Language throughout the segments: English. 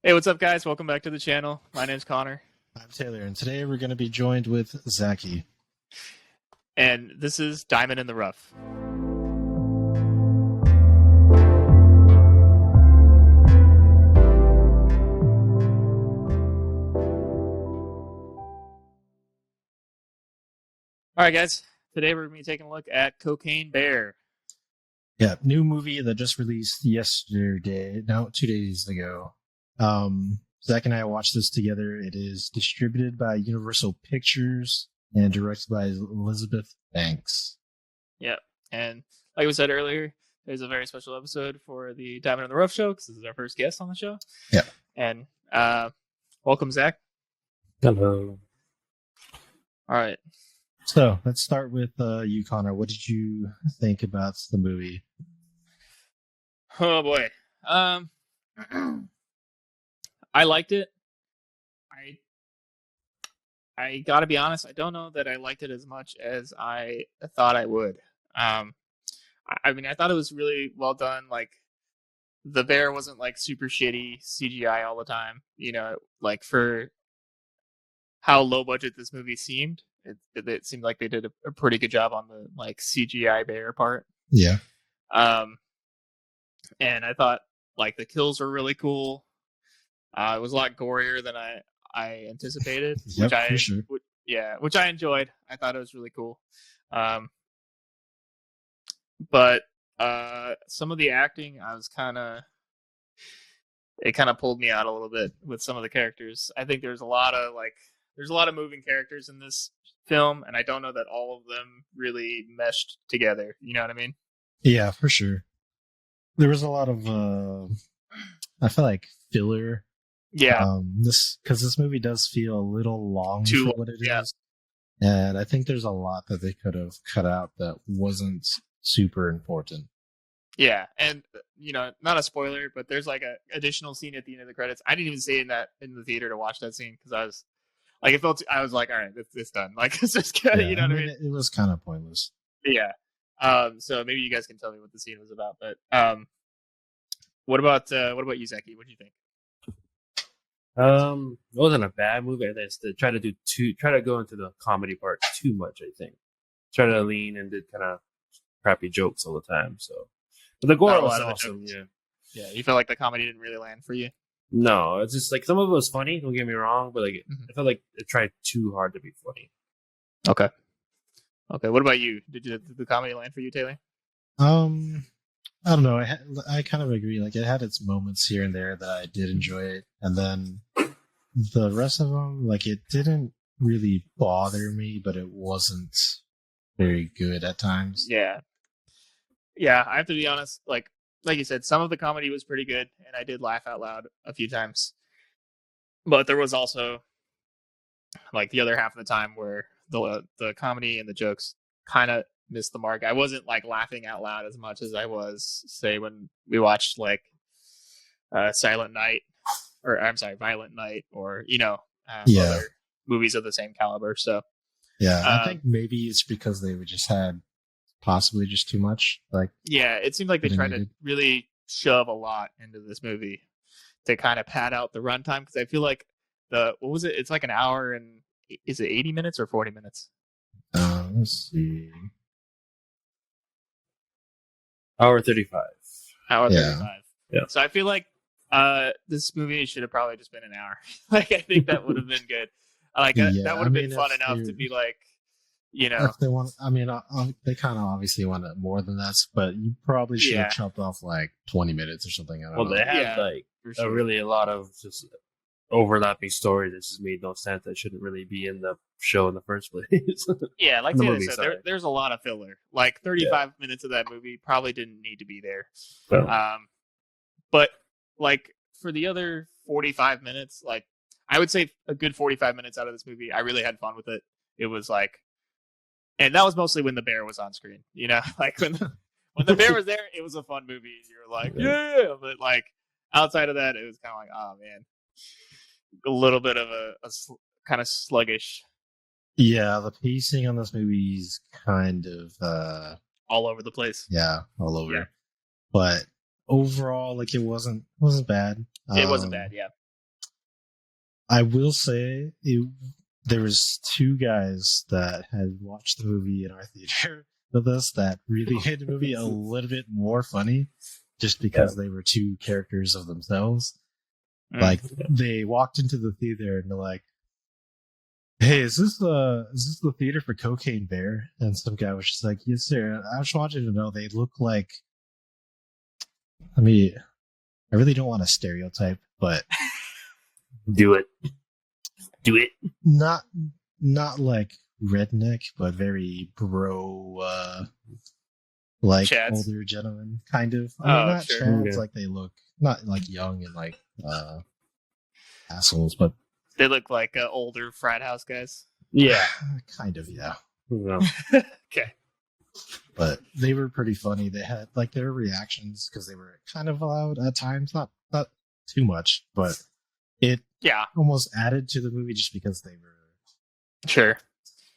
Hey, what's up, guys? Welcome back to the channel. My name's Connor, I'm Taylor, and today we're going to be joined with Zaki. and this is Diamond in the Rough. All right, guys. Today we're going to be taking a look at Cocaine Bear. Yeah, new movie that just released yesterday, no, 2 days ago. Zach and I watched this together. It is distributed by Universal Pictures and directed by Elizabeth Banks. Yeah, and like we said earlier, there's a very special episode for the Diamond in the Rough show because this is our first guest on the show. Yeah. And welcome, Zach. Hello. All right. So let's start with you, Connor. What did you think about the movie? Oh boy. I liked it. I gotta be honest, I don't know that I liked it as much as I thought I would. I mean, I thought it was really well done. Like, the bear wasn't like super shitty CGI all the time. You know, like for how low budget this movie seemed, it seemed like they did a pretty good job on the like CGI bear part. Yeah. And I thought like the kills were really cool. It was a lot gorier than I anticipated, Yep, for sure. which I enjoyed. I thought it was really cool. But some of the acting, it kind of pulled me out a little bit with some of the characters. I think there's a lot of moving characters in this film, and I don't know that all of them really meshed together. You know what I mean? Yeah, for sure. There was a lot of, I feel like filler. Yeah. This movie does feel a little long Too for long, what it yeah. is. And I think there's a lot that they could have cut out that wasn't super important. Yeah, and not a spoiler, but there's like a additional scene at the end of the credits. I didn't even stay in the theater to watch that scene because I was like, I was like, all right, it's done. Like, it's just kind of, you know what I mean? It was kind of pointless. Yeah. So maybe you guys can tell me what the scene was about. But what about you, Zaki? What do you think? It wasn't a bad movie. I just try to go into the comedy part too much. I think try to lean and did kind of crappy jokes all the time. So, but the gore was awesome. Yeah. You felt like the comedy didn't really land for you? No, it's just like some of it was funny. Don't get me wrong, but like I felt like it tried too hard to be funny. Okay. What about you? Did the comedy land for you, Taylor? I don't know. I kind of agree. Like, it had its moments here and there that I did enjoy it, and then the rest of them, like, it didn't really bother me, but it wasn't very good at times. Yeah. I have to be honest. Like you said, some of the comedy was pretty good, and I did laugh out loud a few times. But there was also like the other half of the time where the comedy and the jokes kind of missed the mark. I wasn't like laughing out loud as much as I was, say, when we watched like Violent Night, or other movies of the same caliber. So yeah, I think maybe it's because they just had possibly just too much. Like, yeah, it seemed like they tried to really shove a lot into this movie to kind of pad out the runtime, because I feel like what was it? It's like an hour and is it 80 minutes or 40 minutes? Let's see. Hour 35. Hour 35. Yeah. So I feel like this movie should have probably just been an hour. Like, I think that would have been good. Like, that would have been fun enough to be like, if they want, they kind of obviously want it more than that, but you probably should have chopped off like 20 minutes or something. I don't know. They had a lot of just overlapping stories that just made no sense. That shouldn't really be in the show in the first place. Yeah, like Taylor said, there's a lot of filler. Like 35 minutes of that movie probably didn't need to be there. Well, but like for the other 45 minutes, like I would say a good 45 minutes out of this movie, I really had fun with it. It was like, and that was mostly when the bear was on screen. Like when the bear was there, it was a fun movie. You were like, yeah. But like outside of that, it was kind of like, oh man, a little bit of a kind of sluggish. Yeah, the pacing on this movie is kind of all over the place. Yeah, all over. Yeah. But overall, like, it wasn't bad. It wasn't bad. Yeah. I will say there was two guys that had watched the movie in our theater with us that really made the movie a little bit more funny, just because they were two characters of themselves. Like they walked into the theater and they're like, "Hey, is this the theater for Cocaine Bear?" And some guy was just like, "Yes, sir." I just wanted to know they look like. I really don't want to stereotype, but Do it. not like redneck, but very bro, like Chads. older gentlemen, kind of. Not sure. chads, Yeah. like they look not like young and like assholes, but They look like older frat house guys. Yeah. kind of, yeah. No. Okay. But they were pretty funny. They had like their reactions because they were kind of loud at times, not too much, but it Yeah, almost added to the movie just because they were sure.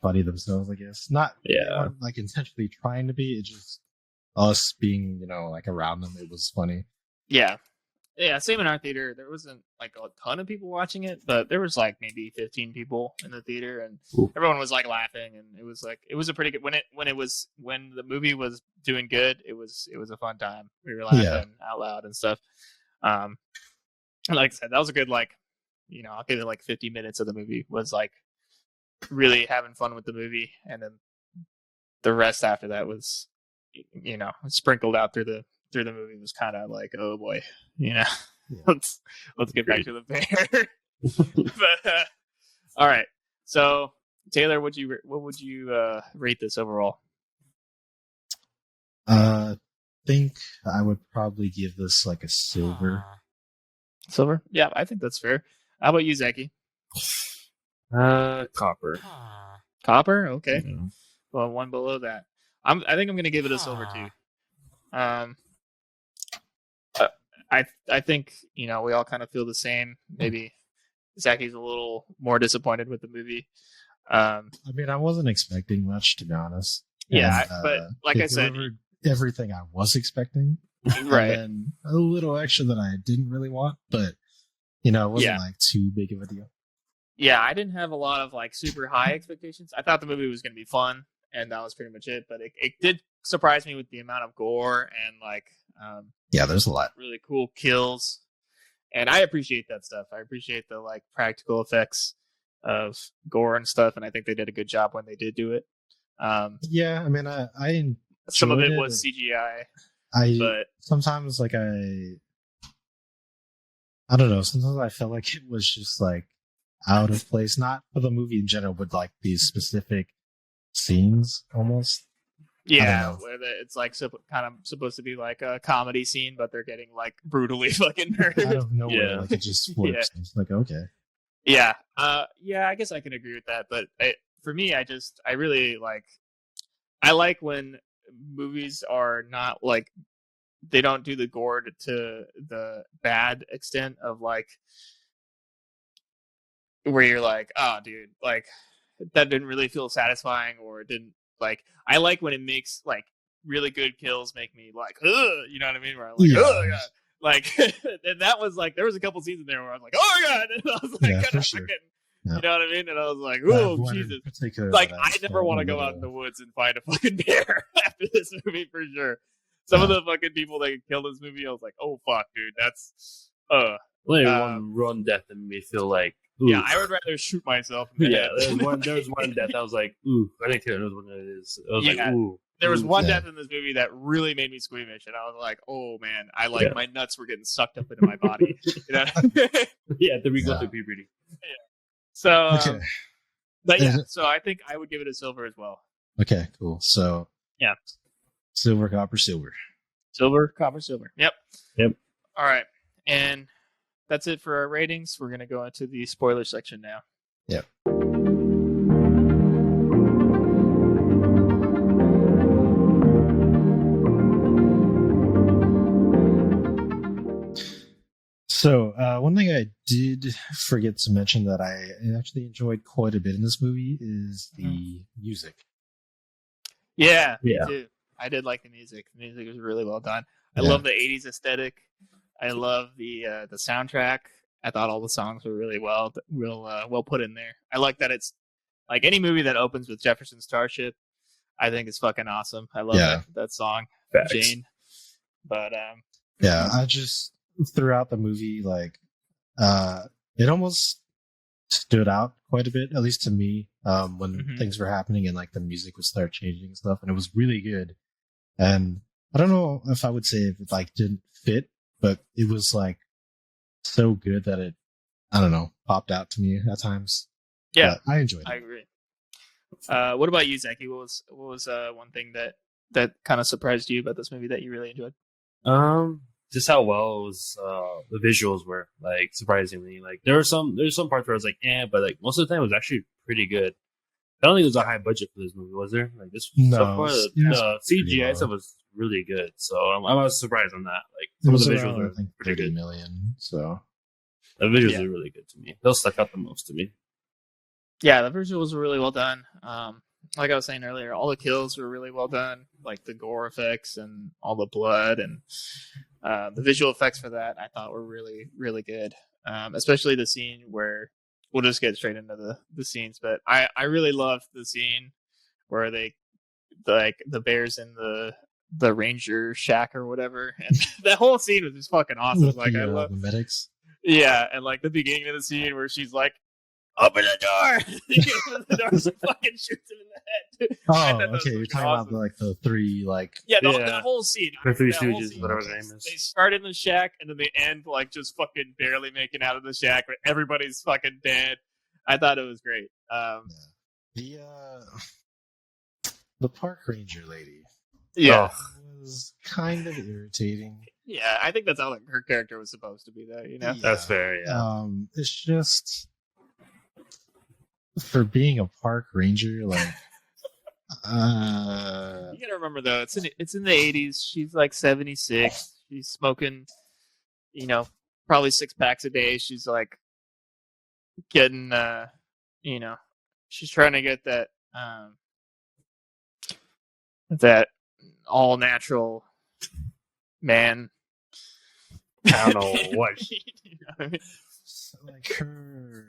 funny themselves, I guess. Not they weren't, like intentionally trying to be. It just us being, like around them. It was funny. Yeah. Yeah, same in our theater. There wasn't like a ton of people watching it, but there was like maybe 15 people in the theater, and Ooh. everyone was like laughing, and it was a pretty good when the movie was doing good. It was a fun time. We were laughing out loud and stuff. And like I said, that was a good I'll give it like 50 minutes of the movie was like really having fun with the movie, and then the rest after that was sprinkled out through the movie was kind of like, oh boy, let's get back to the bear. But all right, so Taylor, what would you rate this overall? Think I would probably give this like a silver. Silver? Yeah, I think that's fair. How about you, Zaki? Copper. Copper? Okay. Yeah. Well, one below that. I think I'm gonna give it a silver too. I think we all kind of feel the same. Maybe Zaki's a little more disappointed with the movie. I wasn't expecting much, to be honest. Yeah, And, but like I said, delivered everything I was expecting, right? And then a little extra that I didn't really want, but it wasn't like too big of a deal. Yeah, I didn't have a lot of like super high expectations. I thought the movie was going to be fun, and that was pretty much it. But it did surprise me with the amount of gore and there's a lot. Really cool kills, and I appreciate that stuff. I appreciate the like practical effects of gore and stuff, and I think they did a good job when they did do it. I Some of it enjoyed was CGI, but sometimes I don't know. Sometimes I felt like it was just like out of place, not for the movie in general, but like these specific scenes almost. Yeah, where it's like kind of supposed to be like a comedy scene, but they're getting like brutally fucking murdered. Out of nowhere, like it just flips. Yeah. It's like, okay. Yeah. I guess I can agree with that. But for me, I really I like when movies are not like, they don't do the gore to the bad extent of like, where you're like, oh, dude, like that didn't really feel satisfying, or it didn't like. I like when it makes like really good kills make me like, ugh, you know what I mean? Where I'm like, oh god, like, and that was like, there was a couple scenes in there where I was like, oh my god, and I was like, kind of fucking, you know what I mean? And I was like, oh Jesus, like I never want to go out in the woods and find a fucking bear after this movie for sure. Some of the fucking people that killed this movie, I was like, oh fuck, dude, that's one run death that made me feel like, ooh. Yeah, I would rather shoot myself. Yeah, there was one death I was like, ooh, I didn't care what it is. I was like, ooh. There was one death in this movie that really made me squeamish, and I was like, "Oh man, my nuts were getting sucked up into my body." Yeah, the go through puberty. Yeah. So, but yeah, so I think I would give it a silver as well. Okay, cool. So yeah, silver, copper, silver, copper, silver. Yep. All right, and that's it for our ratings. We're gonna go into the spoiler section now. Yep. So, one thing I did forget to mention that I actually enjoyed quite a bit in this movie is the music. Yeah. Me too. I did like the music. The music was really well done. I love the 80s aesthetic. I love the soundtrack. I thought all the songs were really well put in there. I like that it's like any movie that opens with Jefferson Starship. I think is fucking awesome. I love that song, Facts. Jane. But Yeah, I just throughout the movie, like, it almost stood out quite a bit, at least to me, when things were happening and like the music would start changing and stuff, and it was really good. And I don't know if I would say if it like didn't fit, but it was like so good that it, I don't know, popped out to me at times. yeah, But I enjoyed it. I agree. What about you, Zaki? What was one thing that kind of surprised you about this movie that you really enjoyed? Just how well it was, the visuals were, like, surprisingly. Like, there's some parts where I was like, but like most of the time it was actually pretty good. I don't think there was a high budget for this movie, was there? Like this, No, so far, the CGI low. stuff was really good. So I was surprised on that. Like It some of was the around, visuals I are think, pretty 30 good. million. So The visuals Yeah. are really good to me. Those stuck out the most to me. Yeah, the visuals were really well done. Like I was saying earlier, all the kills were really well done, like the gore effects and all the blood and the visual effects for that I thought were really, really good. Especially the scene where we'll just get straight into the scenes, but I really loved the scene where they like the bears in the ranger shack or whatever, and that whole scene was just fucking awesome. with Like the, I love, the medics. yeah, and like the beginning of the scene where she's like, "Open the door!" He opens the door and fucking shoots him in the head. I Oh, thought that was okay. You're fucking talking awesome. about like the three, like, Yeah, Yeah. that whole scene. The Three that whole Stooges, scene, whatever okay. their name is. They start in the shack and then they end like just fucking barely making out of the shack, but everybody's fucking dead. I thought it was great. the the park ranger lady Yeah, was kind of irritating. yeah. I think that's how her character was supposed to be, though. You know. That's fair. Yeah. It's just for being a park ranger, like, You gotta remember though, it's in the 80s. She's like 76. She's smoking, probably 6 packs a day. She's like getting, she's trying to get that all natural man. I don't know what. You know what I mean? like her.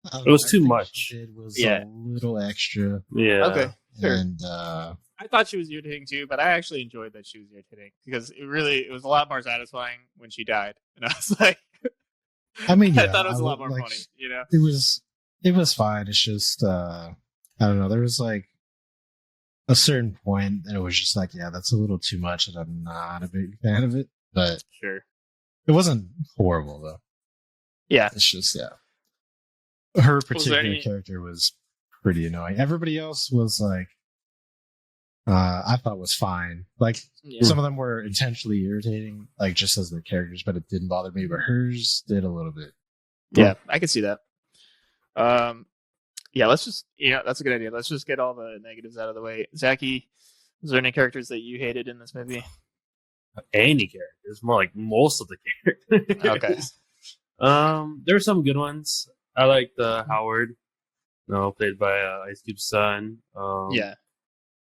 I don't It was know, too everything much. she did was Yeah. a little extra, Yeah. Okay, sure. and I thought she was irritating too, but I actually enjoyed that she was irritating because it was a lot more satisfying when she died, and I was like, I mean, yeah, I thought it was a lot would, more like, funny, you know. It was fine. It's just I don't know. There was like a certain point, and it was just like, yeah, that's a little too much, and I'm not a big fan of it. But Sure. it wasn't horrible though. Yeah. It's just her Was there particular any- character was pretty annoying. Everybody else was like, I thought was fine. Like Yeah. some of them were intentionally irritating, like just as their characters, but it didn't bother me. But hers did a little bit. Yeah, I can see that. Yeah, let's just that's a good idea. Let's just get all the negatives out of the way. Zaki, is there any characters that you hated in this movie? Any characters, more like most of the characters. Okay. There were some good ones. I liked Howard, played by Ice Cube's son. Yeah.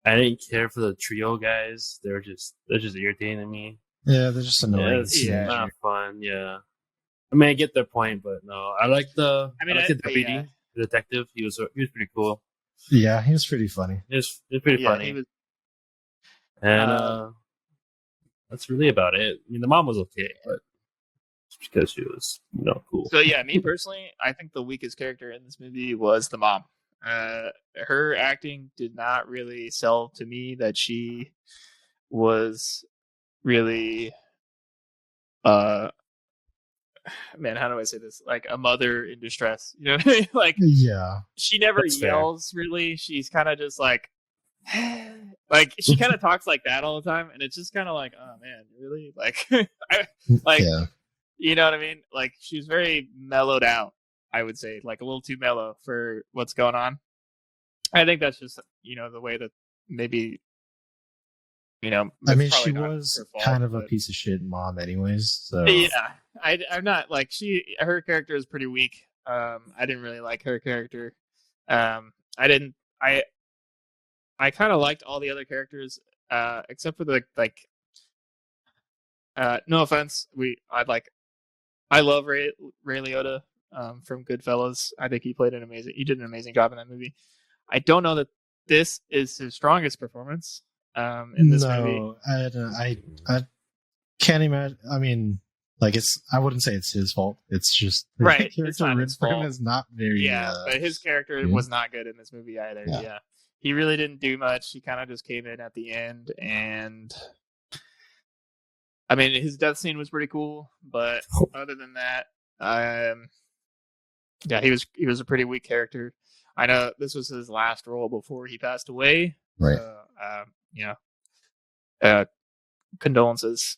I didn't care for the trio guys. They're just irritating to me. Yeah, they're just annoying. It's Yeah. not fun. Yeah. I mean, I get their point, but no, I like the. I mean, the I- deputy, yeah. the detective. He was pretty cool. Yeah, he was pretty funny. He was pretty Yeah, funny, he was. and that's really about it. I mean, the mom was okay, but it's because she was, cool. So yeah, me personally, I think the weakest character in this movie was the mom. Her acting did not really sell to me that she was really man, how do I say this? Like a mother in distress. You know what I mean? Like Yeah, she never That's fair. yells really. She's kind of just like like she kind of talks like that all the time, and it's just kind of like, oh man, really? Like like yeah. you know what I mean? Like she's very mellowed out, I would say, like a little too mellow for what's going on. I think that's just the way that maybe I it's mean, probably she not was her fault, kind of a but- piece of shit mom, anyways. So Yeah, I'm not like her character is pretty weak. I didn't really like her character. I didn't. I kind of liked all the other characters, except for the like. No offense, I'd like I love Ray Liotta from Goodfellas. I think he did an amazing job in that movie. I don't know that this is his strongest performance in this movie. No, I can't imagine. I mean, like I wouldn't say it's his fault. It's just the Right, it's character not written his for him fault. is not very. Yeah, but his character good. was not good in this movie either. Yeah. Yeah. He really didn't do much. He kind of just came in at the end, and I mean, his death scene was pretty cool, but other than that, yeah, he was a pretty weak character. I know this was his last role before he passed away. Right. You know, condolences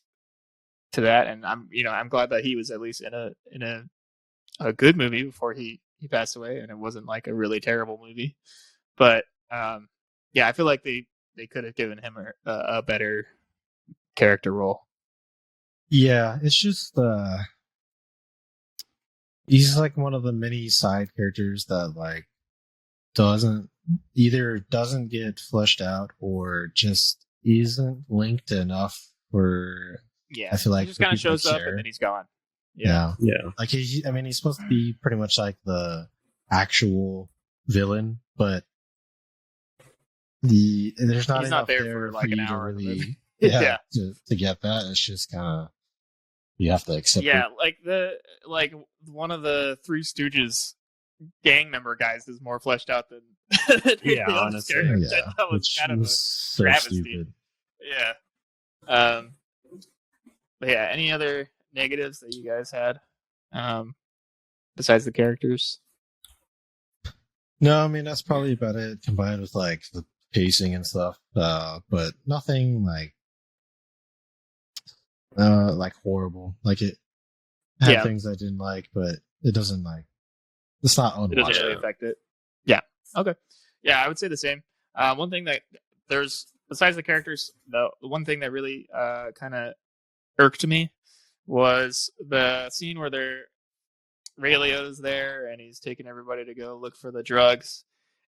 to that, and I'm glad that he was at least in a good movie before he passed away, and it wasn't like a really terrible movie. But yeah, I feel like they could have given him a better character role. Yeah, it's just he's like one of the many side characters that like doesn't get fleshed out or just isn't linked enough for. Yeah, I feel like he just kind of shows up care. and then he's gone. Yeah. Yeah. Like he's supposed to be pretty much like the actual villain, but there's not He's enough not there there for like an you to hour in the really movie. yeah, to get that. It's just kind of you have to accept Yeah, it. like one of the Three Stooges gang member guys is more fleshed out than Yeah, the other honestly. characters. Yeah, That was which kind of was so travesty. stupid. yeah. But yeah, any other negatives that you guys had besides the characters? No, I mean that's probably about it. Combined with like the pacing and stuff, but nothing like horrible. Like it had Yeah. things I didn't like, but it doesn't like it's not It doesn't really unwatchable. affect it. Yeah. Okay. Yeah, I would say the same. One thing that there's besides the characters, the one thing that really kind of irked me was the scene where Ray Liotta's there and he's taking everybody to go look for the drugs,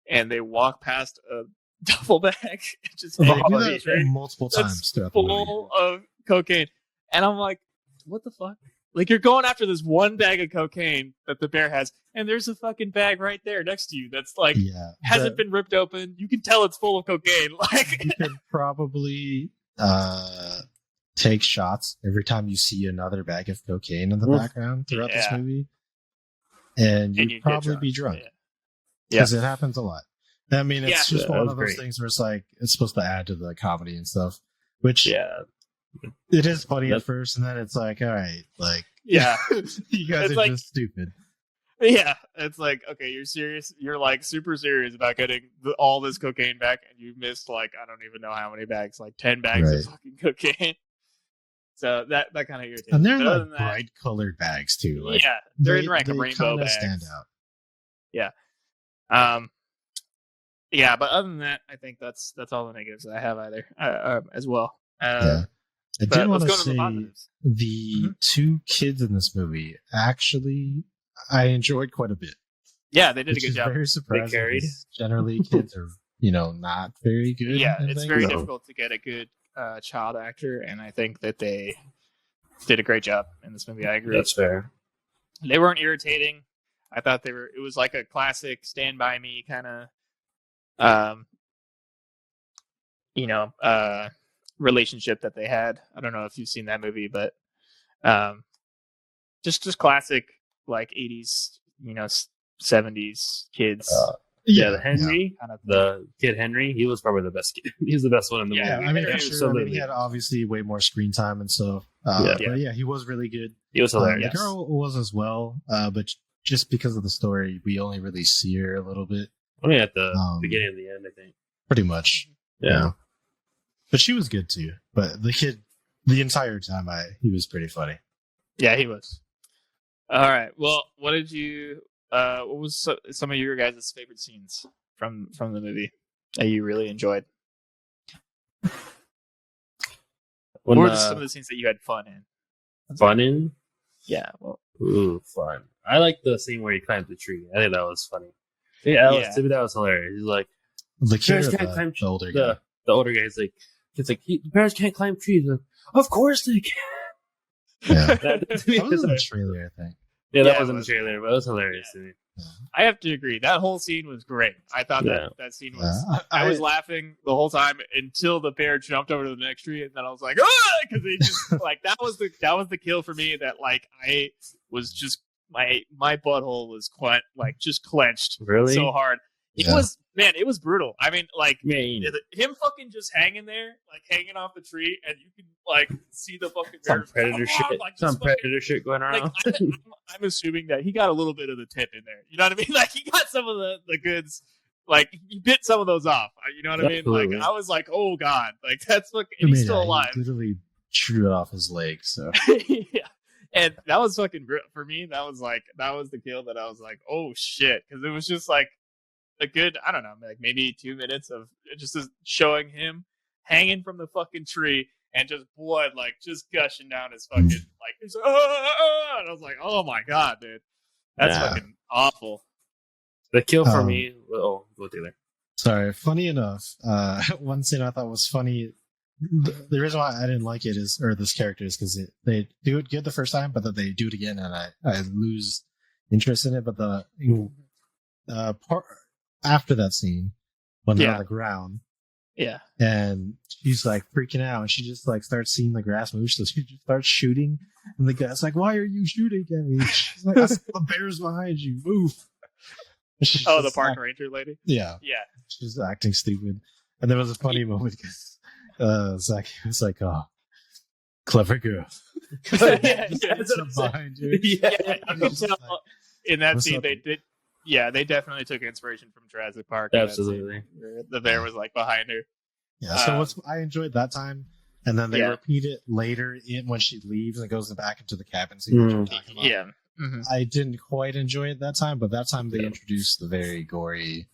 and they walk past a duffel bag just They full do of that straight- multiple that's times throughout the movie. full of cocaine, and I'm like, what the fuck? Like, you're going after this one bag of cocaine that the bear has, and there's a fucking bag right there next to you that's like Yeah, hasn't been ripped open. You can tell it's full of cocaine. Like, you could probably take shots every time you see another bag of cocaine in the Oof. background throughout this Yeah. movie, and you'd you'd get probably be drunk Yeah. because it happens a lot. I mean, it's Yeah. just Yeah, one that of was those great. things where it's like it's supposed to add to the comedy and stuff, which Yeah. it is funny at That- first, and then it's like, all right, like Yeah. you guys It's are like- just stupid. Yeah, it's like, okay, you're serious. You're like super serious about getting all this cocaine back, and you missed like I don't even know how many bags, like 10 bags Right. of fucking cocaine. So that kind of irritates. And they're me. But other like than that, bright colored bags too. Like yeah, they're in they- like a they rainbow kinda bags. stand out. Yeah, but other than that, I think that's all the negatives that I have either as well. Yeah. I But did want let's to go to the say positives. the Mhm. two kids in this movie actually I enjoyed quite a bit. Yeah, they did Which a good is job. very surprising. carried. 'Cause Generally, kids are not very good. Yeah, in it's things. very No. difficult to get a good child actor, and I think that they did a great job in this movie. I agree. That's fair. They weren't irritating. I thought they were. It was like a classic Stand By Me kind of, relationship that they had. I don't know if you've seen that movie, but just classic like 80s, 70s kids Yeah, the Henry, kind of thing. the kid Henry, he was probably the best kid. He was the best one in the Yeah, Yeah, movie. I mean, Yeah, for sure. I mean, absolutely. he had obviously way more screen time and stuff. Yeah. But yeah, he was really good. He was hilarious. The girl was as well, but just because of the story, we only really see her a little bit, Only at the beginning and the end, I think. pretty much. Yeah. But she was good too. But the kid, the entire time, he was pretty funny. Yeah, he was. All right. Well, what did you? What was some of your guys' favorite scenes from the movie that you really enjoyed? When, What were some of the scenes that you had fun in? fun in? Yeah. Well, Ooh, fun. I like the scene where he climbed the tree. I think that was funny. Yeah, to me that was hilarious. He's like, The kid, parents or can't climb the older guy. the older guy's like, it's like the parents can't climb trees. Like, of course they can. Yeah. That That was in the trailer, I think. Yeah, that Yeah, was it in the was. trailer, but it was hilarious to me. I have to agree. That whole scene was great. I thought Yeah. that scene was. Yeah. I was laughing the whole time until the bear jumped over to the next tree, and then I was like, "Ah!" Because they just like that was the kill for me. That like I was just my butthole was just clenched Really? so hard. It Yeah. was it was brutal. I mean, like Yeah, him fucking just hanging there, like hanging off the tree, and you can like see the fucking some bear predator come on, shit. like, Some just fucking- predator shit going like, around. I'm assuming that he got a little bit of the tip in there. You know what I mean? Like he got some of the goods. Like he bit some of those off. You know what I mean? Absolutely. Like I was like, oh god, like that's fucking. I And mean, he's still yeah, alive. He literally chewed it off his leg. So Yeah, and that was fucking for me. That was the kill that I was like, oh shit, because it was just like a good, I don't know, like maybe 2 minutes of just showing him hanging from the fucking tree and just blood like just gushing down his fucking like. He's like, "Ah!" And I was like, oh my god, dude, that's Yeah. fucking awful. The kill for Um, me. Oh, go Taylor. sorry. Funny enough, one scene I thought was funny. The reason why I didn't like it is, or this character is because they do it good the first time, but then they do it again, and I lose interest in it. But the part after that scene, when they're Yeah. on the ground, Yeah, and she's like freaking out, and she just like starts seeing the grass move, so she just starts shooting, and the guy's like, "Why are you shooting at me?" She's like, "I saw the bears behind you, move." And she's oh, the just park act- ranger lady. yeah, Yeah, she's acting stupid, and there was a funny moment because Zach was like, "Oh, clever girl." Yeah, Just yeah, gets up behind you. yeah. You And can he's tell just like, in that "What's scene up?" they did. Yeah, they definitely took inspiration from Jurassic Park. in that scene, Absolutely. where the bear was like behind her. Yeah, so Um, I enjoyed that time, and then they Yeah. repeat it later when she leaves and goes back into the cabin. So you're talking about. Yeah. Mhm. I didn't quite enjoy it that time, but that time they Yeah. introduced the very gory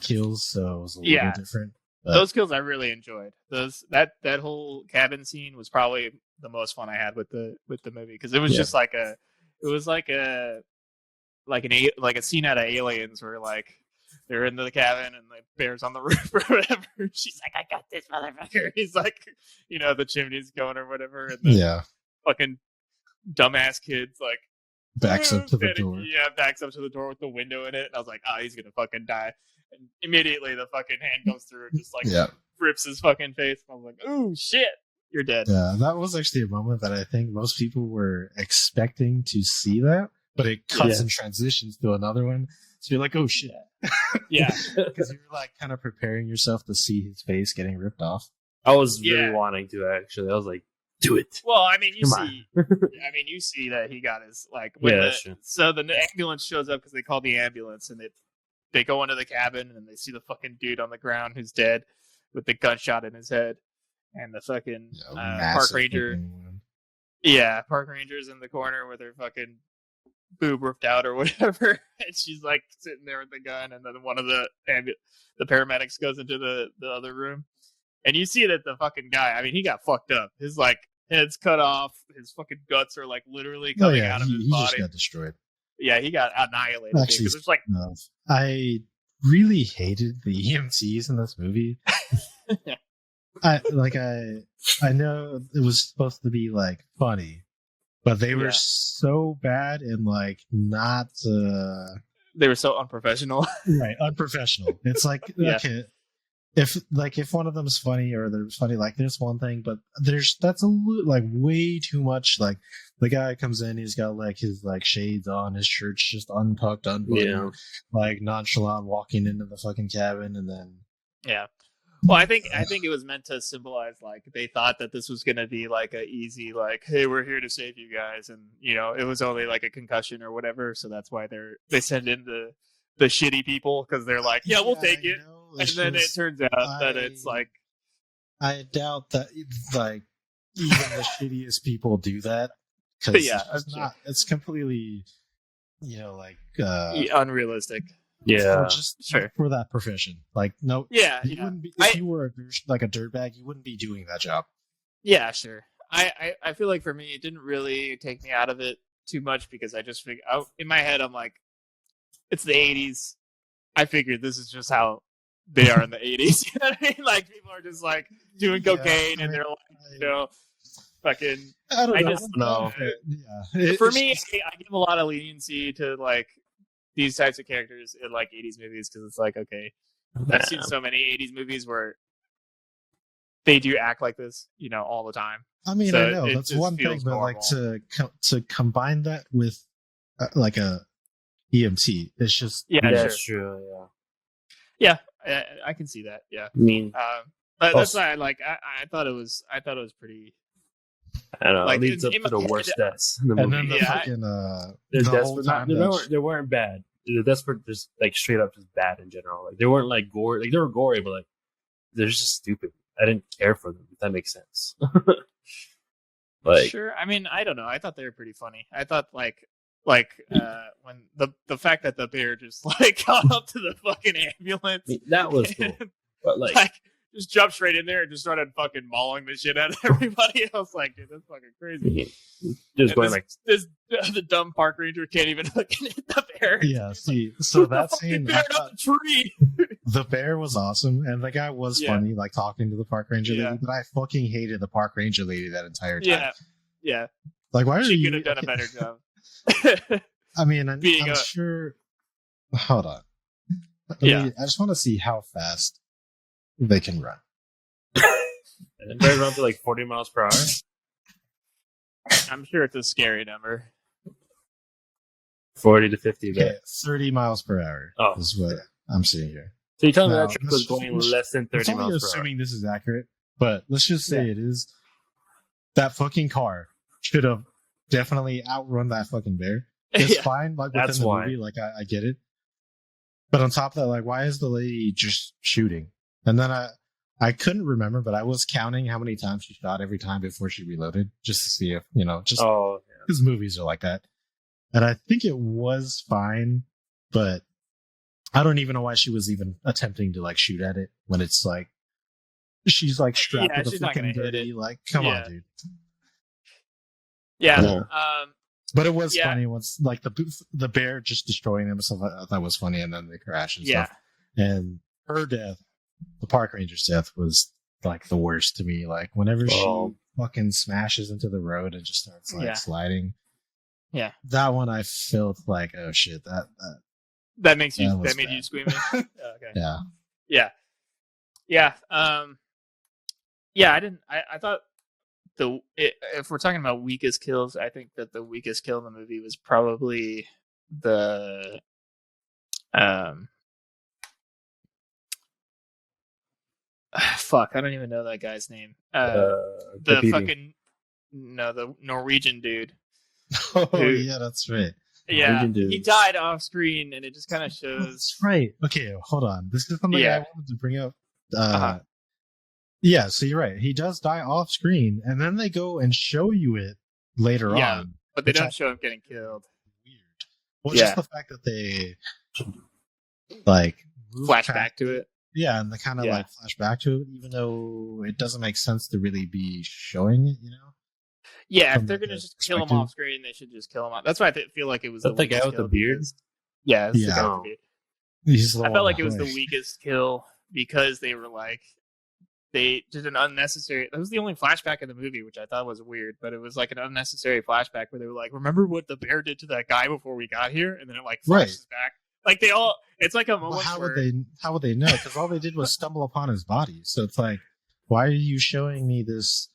kills, so it was a little Yeah. different. Those kills I really enjoyed. That whole cabin scene was probably the most fun I had with the movie because it was Yeah. just like a scene out of Aliens where like they're in the cabin and the bear's on the roof or whatever. She's like, I got this motherfucker. He's like, the chimney's going or whatever, and the Yeah, fucking dumbass kid's like backs up to the standing- door. Yeah, backs up to the door with the window in it. And I was like, oh, he's gonna fucking die. And immediately the fucking hand goes through and just like Yeah, rips his fucking face. I was like, ooh, shit, you're dead. yeah, that was actually a moment that I think most people were expecting to see that, but it cuts Yeah. and transitions to another one. So you're like, oh shit, Yeah. because you're like kind of preparing yourself to see his face getting ripped off. I was really Yeah. wanting to actually. I was like, do it. Well, I mean, you Come see, you see that he got his like. When Yeah, the, that's true. so the ambulance shows up because they call the ambulance, and they go into the cabin and they see the fucking dude on the ground who's dead with the gunshot in his head, and the fucking Yeah, park massive ranger. looking one. Yeah, park ranger's in the corner with her fucking boob ripped out or whatever, and she's like sitting there with the gun, and then one of the paramedics goes into the other room, and you see that the fucking guy, I mean, he got fucked up. His like head's cut off, his fucking guts are like literally Oh coming yeah, out of his he just body. got destroyed. Yeah, he got annihilated. Actually, Because it's like, No, I really hated the EMTs in this movie. I know it was supposed to be like funny, but they were Yeah. so bad and like not they were so unprofessional. right unprofessional. It's like Yeah. okay, if one of them's funny or they're funny, like there's one thing, but that's like way too much. Like the guy comes in, he's got like his like shades on, his shirt's just untucked, unbuttoned, Yeah. like nonchalant walking into the fucking cabin, and then Yeah. Well, I think it was meant to symbolize like they thought that this was gonna be like a easy like, hey, we're here to save you guys, and it was only like a concussion or whatever, so that's why they send in the shitty people because they're like, yeah, we'll take I it, know, and it's then it just- turns out that it's like, I doubt that like even the shittiest people do that because Yeah, it's that's not. It's completely, like unrealistic. Yeah. just sure. for that profession. Like no, Yeah, you yeah, wouldn't be if you were like a dirtbag, you wouldn't be doing that job. yeah, sure. I feel like for me, it didn't really take me out of it too much because I just figured in my head, I'm like, it's the 80s. I figured this is just how they are in the 80s. You know what I mean? Like people are just like doing Yeah, cocaine and they're like, fucking. I don't I know. just No. Yeah. for me, I give a lot of leniency to like these types of characters in like 80s movies because it's like, okay, I've seen so many 80s movies where they do act like this, all the time. I mean, So I know it that's just one thing, feels but like normal. to combine that with like a EMT, it's just Yeah, Yeah, sure. that's true. Yeah. Yeah, I can see that. Yeah, I mean, but that's Also- why I thought it was pretty. I don't know. Like, it leads in- up in to the my worst head- deaths in the and movie. then the Yeah, fucking The the deaths whole were time they weren't bad. The deaths were just like straight up just bad in general. Like they weren't like gore. Like they were gory, but like they're just stupid. I didn't care for them. If that makes sense. Like sure. I mean, I don't know. I thought they were pretty funny. I thought like when the fact that the bear just like got up to the fucking ambulance, that was cool. But like like just jumped straight in there and just started fucking mauling the shit out of everybody. I was like, dude, that's fucking crazy. just And going like the dumb park ranger can't even fucking hit the bear. Yeah, see, so Put the that fucking scene, bear I up thought the tree. the bear was awesome, and the guy was Yeah. funny, like talking to the park ranger Yeah. lady. But I fucking hated the park ranger lady that entire time. Yeah. Like, why are She you? could have done a better job. I mean, I'm being a- sure. Hold on. Yeah. I just want to see how fast they can run. and bears run to like 40 miles per hour. I'm sure it's a scary number. 40 to 50. Okay, But 30 miles per hour Oh. is what I'm seeing here. so you tell me Now, that truck was let's- going less than It's 30 only miles per hour. assuming this is accurate, but let's just say it is. That fucking car should have definitely outrun that fucking bear. It's Yeah. fine, like That's within the why. movie, like I get it. But on top of that, like, why is the lady just shooting? And then I couldn't remember, but I was counting how many times she shot every time before she reloaded, just to see if just Oh, because movies are like that. And I think it was fine, but I don't even know why she was even attempting to like shoot at it when it's like she's like strapped Yeah, with a she's not fucking gonna hit dirty. it. Like, come Yeah. on, dude. Yeah. Yeah. But it was Yeah. funny once like the bear just destroying himself. I thought was funny, and then the crash and Yeah. stuff. And her death, the park ranger's death, was like the worst to me. Like whenever Oh. she fucking smashes into the road and just starts like Yeah. sliding. Yeah. That one I felt like, oh shit, that That makes you. That was That made bad. you squeamish. Okay. yeah. Yeah. Yeah. Yeah. I didn't. I thought if we're talking about weakest kills, I think that the weakest kill in the movie was probably the fuck. I don't even know that guy's name. The competing. fucking the Norwegian dude. Oh Dude. yeah, that's right. Yeah, Norwegian dude. he died off screen, and it just kind of shows. That's right. Okay, hold on. This is something Yeah. I wanted to bring up. Uh-huh. Yeah, so you're right. He does die off screen, and then they go and show you it later Yeah. on. But they Which I- don't show him getting killed. Weird. Well, Yeah. just the fact that they like move Flash past- back to it. Yeah, and they kind of Yeah. like flash back to it, even though it doesn't make sense to really be showing it. Yeah, From if they're like gonna a just kill him perspective. off screen, they should just kill him off. That's why I feel like it was Is that the guy weakest with the kill beard? because- Yeah, it's the Yeah. guy with the beard. He's the I one felt like with it was the voice. weakest kill because they were like they did an unnecessary. That was the only flashback in the movie, which I thought was weird. But it was like an unnecessary flashback where they were like, "Remember what the bear did to that guy before we got here?" And then it like flashes back. Like they all, it's like a moment Well, how where would they? How would they know? Because all they did was stumble upon his body. So it's like, why are you showing me this?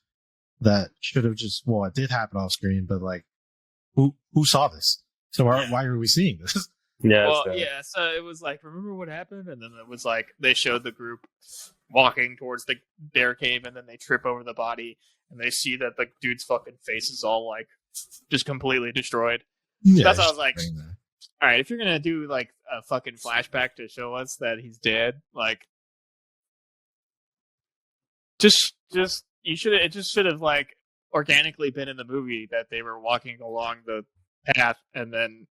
That should have just. Well, it did happen off screen, but like, who saw this? So why are we seeing this? Yeah, well, it's, yeah. So it was like, remember what happened, and then it was like they showed the group walking towards the bear cave, and then they trip over the body, and they see that the dude's fucking face is all like just completely destroyed. Yeah, That's what I just was like, bring that. all right, if you're gonna do like a fucking flashback to show us that he's dead, like, just you should it just should have like organically been in the movie that they were walking along the path and then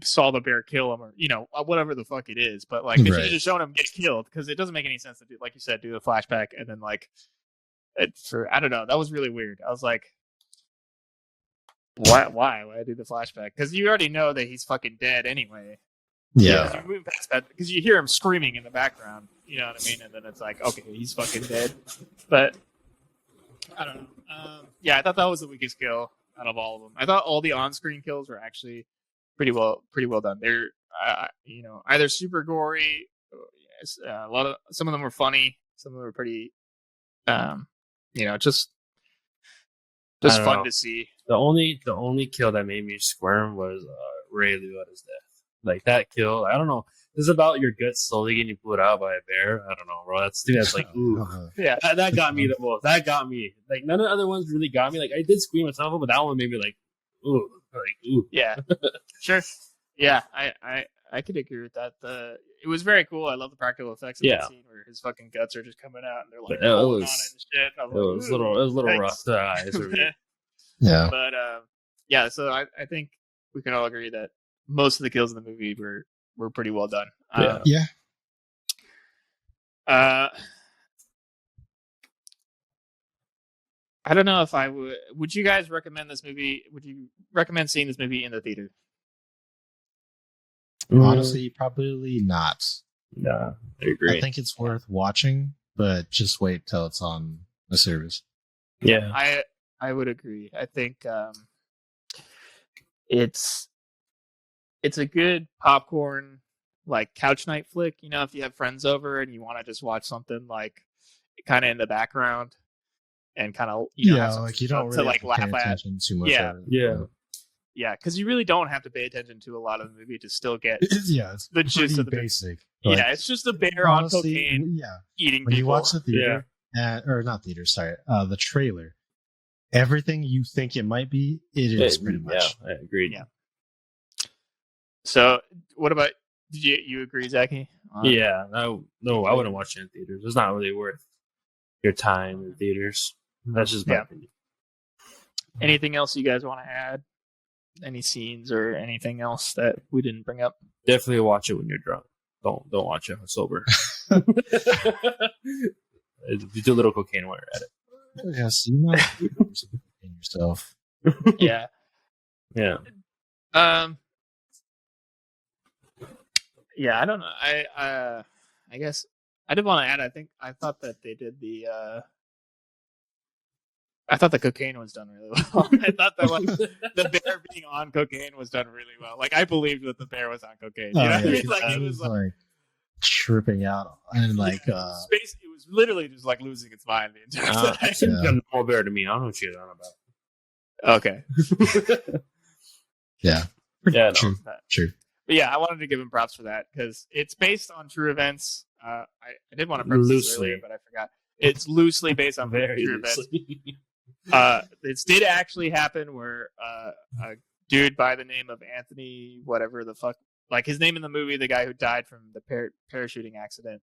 saw the bear kill him or whatever the fuck it is, but like they should Right. have just shown him get killed because it doesn't make any sense to do, like you said, do the flashback and then like I don't know, that was really weird. I was like, why do the flashback? Because you already know that he's fucking dead anyway. Yeah. Because you move past that because you hear him screaming in the background, you know what I mean, and then it's like, okay, he's fucking dead. But I don't know. Yeah, I thought that was the weakest kill out of all of them. I thought all the on-screen kills were actually pretty well done. They're either super gory. Some of them were funny. Some of them were pretty, just I don't fun know. to see. The only kill that made me squirm was Ray Liotta's death. Like that kill, I don't know. This is about your guts slowly getting pulled out by a bear. I don't know, bro. That's like, ooh. Yeah, That got me the most. That got me. Like none of the other ones really got me. Like I did scream at some of them, but that one made me like, ooh. yeah, sure. Yeah, I could agree with that. It was very cool. I love the practical effects of that scene where his fucking guts are just coming out and they're like rolling on it and shit. It was a little rough to the eyes. Yeah. But yeah, so I think we can all agree that most of the kills in the movie were pretty well done. Yeah. I don't know if I would you guys recommend this movie? Would you recommend seeing this movie in the theater? Honestly, probably not. Yeah, I agree. I think it's worth watching, but just wait till it's on a service. Yeah. I would agree. I think it's a good popcorn like couch night flick. You know, if you have friends over and you want to just watch something like kind of in the background and kind of have some like you don't really to like have to pay laugh at. attention too much. Yeah. Of it. Yeah, because you really don't have to pay attention to a lot of the movie to still get It's the gist of the basic. yeah, it's just a bear honestly, on cocaine Yeah, eating when people. you watch the theater, or not theater, sorry, the trailer, everything you think it might be, it is pretty much. Yeah, I agree. Yeah. So, what about? Did you agree, Zachy? Yeah, no, I wouldn't watch it in theaters. It's not really worth your time in theaters. That's just my opinion. Anything else you guys want to add? Any scenes or anything else that we didn't bring up? Definitely watch it when you're drunk. Don't watch it sober. You do a little cocaine while you're at it. Yes, you know, in yourself. Yeah. Yeah. Yeah, I don't know. I guess I did want to add. I thought that they did the. I thought the cocaine was done really well. I thought that the bear being on cocaine was done really well. Like I believed that the bear was on cocaine. You know what I mean? Like it was like tripping out and like space. It was literally just like losing its mind the entire time. It's a normal bear to me. I don't know what you're on about. Okay. Yeah. Yeah. True. True. But yeah, I wanted to give him props for that because it's based on true events. I did want to preface this earlier, but I forgot. It's loosely based on Very true loosely. events. This did actually happen where a dude by the name of Anthony, whatever the fuck, like his name in the movie, the guy who died from the parachuting accident,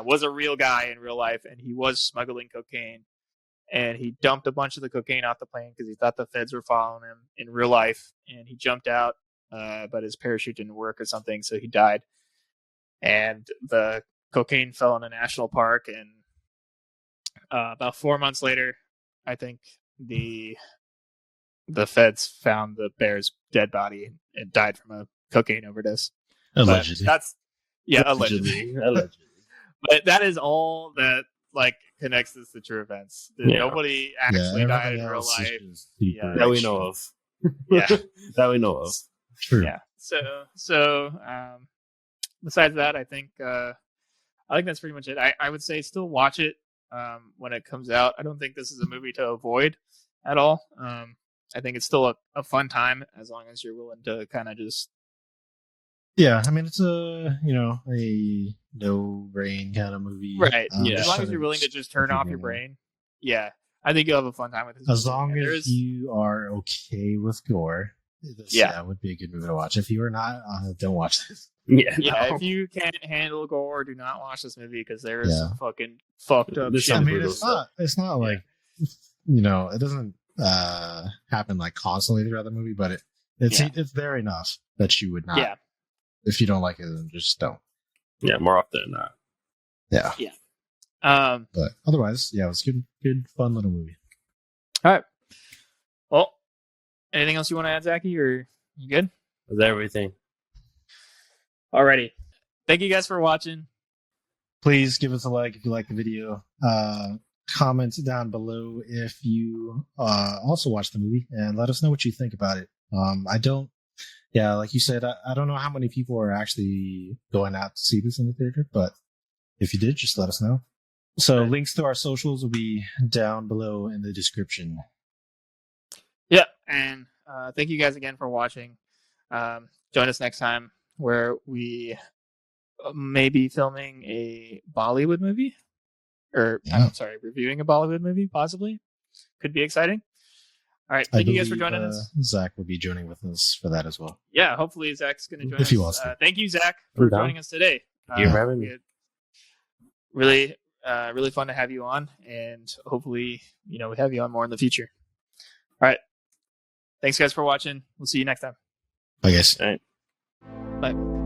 was a real guy in real life, and he was smuggling cocaine. And he dumped a bunch of the cocaine off the plane because he thought the feds were following him in real life. And he jumped out, but his parachute didn't work or something, so he died. And the cocaine fell in a national park, and about 4 months later, I think the feds found the bear's dead body and died from a cocaine overdose. Allegedly. But allegedly. But that is all that like connects this to true events. Nobody actually died in real life. That we know of. Yeah, that we know of. True. Yeah. So besides that, I think that's pretty much it. I would say still watch it when it comes out. I don't think this is a movie to avoid at all. I think it's still a fun time as long as you're willing to kind of just. Yeah, I mean it's a no brain kind of movie, right? As long as you're willing to just turn off your brain. Yeah, I think you'll have a fun time with it. As long as you are okay with gore, that would be a good movie to watch. If you are not, don't watch this. Yeah, if you can't handle gore, do not watch this movie because there is some fucking fucked up shit. I mean, it's not like it doesn't happen like constantly throughout the movie, but it's there enough that you would not. Yeah. If you don't like it, then just don't. Yeah, more often than not. Yeah. Yeah. But otherwise, it was good, fun little movie. All right. Well, anything else you want to add, Zachy, or you good? That's everything. Alrighty. Thank you guys for watching. Please give us a like if you like the video. comment down below if you also watched the movie and let us know what you think about it. Like you said, I don't know how many people are actually going out to see this in the theater, but if you did, just let us know. So links to our socials will be down below in the description. Yeah, and thank you guys again for watching. Join us next time where we may be filming a Bollywood movie. Reviewing a Bollywood movie, possibly. Could be exciting. All right, thank you guys for joining us. Zach will be joining with us for that as well. Yeah, hopefully Zach's going to join us. If he wants to. Thank you, Zach, for joining us today. Thank you for having me. Really, really fun to have you on, and hopefully, we have you on more in the future. All right. Thanks, guys, for watching. We'll see you next time. Bye, guys. All right. Bye.